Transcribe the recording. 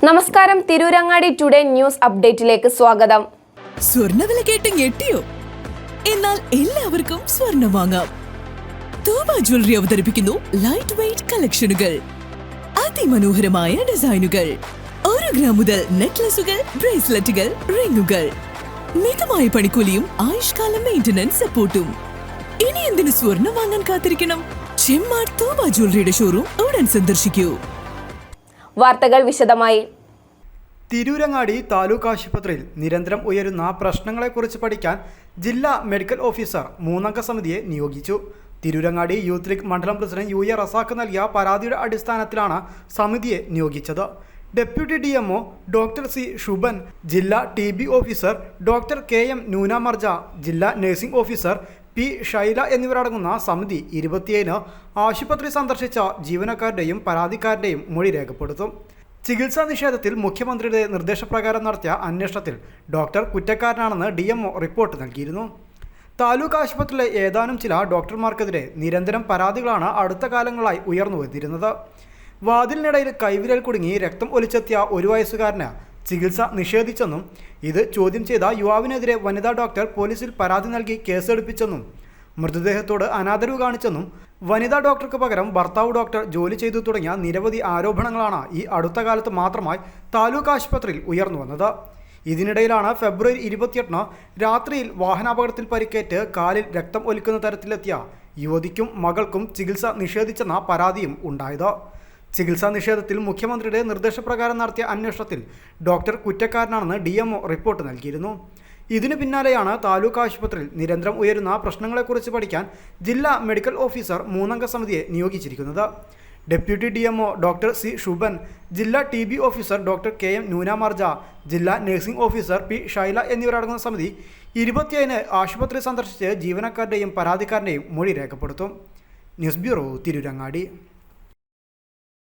നമസ്കാരം, Tirurangadi today news അപ്ഡേറ്റിലേക്ക് സ്വാഗതം. സ്വർണ്ണവില കേട്ട് ഞെട്ടിയോ? എന്നാൽ എല്ലാവർക്കും സ്വർണ്ണം വാങ്ങാം. തോബ ജ്വല്ലറി അവതരിപ്പിക്കുന്നു ലൈറ്റ് വെയ്റ്റ് കളക്ഷനുകൾ, അതിമനോഹരമായ ഡിസൈനുകൾ, 1 ഗ്രാം മുതൽ നെക്ലസുകൾ, ബ്രേസ്ലെറ്റുകൾ, റിങ്ങുകൾ, മിതമായ പണിക്കൂലിയും ആയുഷ്കാല മെയിന്റനൻസ് സപ്പോർട്ടും. ഇനി എന്തിനു സ്വർണ്ണം വാങ്ങാൻ കാത്തിരിക്കണം? ചെമ്മാട് തോബ ജ്വല്ലറിയുടെ ഷോറൂം ഉടൻ സന്ദർശിക്കൂ. വാർത്തകൾ വിശദമായി. തിരൂരങ്ങാടി താലൂക്ക് ആശുപത്രിയിൽ നിരന്തരം ഉയരുന്ന പ്രശ്നങ്ങളെക്കുറിച്ച് പഠിക്കാൻ ജില്ലാ മെഡിക്കൽ ഓഫീസർ 3-അംഗ സമിതിയെ നിയോഗിച്ചു. തിരൂരങ്ങാടി യൂത്ത് ലീഗ് മണ്ഡലം പ്രസിഡന്റ് UA റസാഖ് നൽകിയ പരാതിയുടെ അടിസ്ഥാനത്തിലാണ് സമിതിയെ നിയോഗിച്ചത്. Deputy DMO doctor C Shuban, ജില്ലാ TB officer doctor KM Noona Marja, ജില്ലാ നഴ്സിംഗ് ഓഫീസർ P ഷൈല എന്നിവരടങ്ങുന്ന സമിതി 27-ന് ആശുപത്രി സന്ദർശിച്ച ജീവനക്കാരുടെയും പരാതിക്കാരുടെയും മൊഴി രേഖപ്പെടുത്തും. ചികിത്സാ നിഷേധത്തിൽ മുഖ്യമന്ത്രിയുടെ നിർദ്ദേശപ്രകാരം നടത്തിയ അന്വേഷണത്തിൽ ഡോക്ടർ കുറ്റക്കാരനാണെന്ന് DMO റിപ്പോർട്ട് നൽകിയിരുന്നു. താലൂക്ക് ആശുപത്രിയിലെ ഏതാനും ചില ഡോക്ടർമാർക്കെതിരെ നിരന്തരം പരാതികളാണ് അടുത്ത കാലങ്ങളായി ഉയർന്നു വന്നിരുന്നത്. വാതിലിനിടയിൽ കൈവിരൽ കുടുങ്ങി രക്തം ഒലിച്ചെത്തിയ 1 വയസ്സുകാരന് ചികിത്സ നിഷേധിച്ചെന്നും ഇത് ചോദ്യം ചെയ്ത യുവാവിനെതിരെ വനിതാ ഡോക്ടർ പോലീസിൽ പരാതി നൽകി കേസെടുപ്പിച്ചെന്നും മൃതദേഹത്തോട് അനാദരവ് കാണിച്ചെന്നും വനിതാ ഡോക്ടർക്ക് പകരം ഭർത്താവ് ഡോക്ടർ ജോലി ചെയ്തു തുടങ്ങിയ നിരവധി ആരോപണങ്ങളാണ് ഈ അടുത്ത കാലത്ത് മാത്രമായി താലൂക്ക് ആശുപത്രിയിൽ ഉയർന്നു വന്നത്. ഇതിനിടയിലാണ് ഫെബ്രുവരി 28-ന് രാത്രിയിൽ വാഹനാപകടത്തിൽ പരിക്കേറ്റ് കാലിൽ രക്തം ഒലിക്കുന്ന തരത്തിലെത്തിയ യുവതിക്കും മകൾക്കും ചികിത്സ നിഷേധിച്ചെന്ന പരാതിയും ഉണ്ടായത്. ചികിത്സാ നിഷേധത്തിൽ മുഖ്യമന്ത്രിയുടെ നിർദ്ദേശപ്രകാരം നടത്തിയ അന്വേഷണത്തിൽ ഡോക്ടർ കുറ്റക്കാരനാണെന്ന് DMO റിപ്പോർട്ട് നൽകിയിരുന്നു. ഇതിനു പിന്നാലെയാണ് താലൂക്ക് ആശുപത്രിയിൽ നിരന്തരം ഉയരുന്ന പ്രശ്നങ്ങളെക്കുറിച്ച് പഠിക്കാൻ ജില്ലാ മെഡിക്കൽ ഓഫീസർ 3-അംഗ സമിതിയെ നിയോഗിച്ചിരിക്കുന്നത്. Deputy DMO doctor C Shuban, ജില്ലാ TB officer doctor KM Noona Marja, ജില്ലാ നഴ്സിംഗ് ഓഫീസർ P ഷൈല എന്നിവരടങ്ങുന്ന സമിതി 27-ന് ആശുപത്രി സന്ദർശിച്ച് ജീവനക്കാരുടെയും പരാതിക്കാരുടെയും മൊഴി രേഖപ്പെടുത്തും. News bureau, Tirurangadi.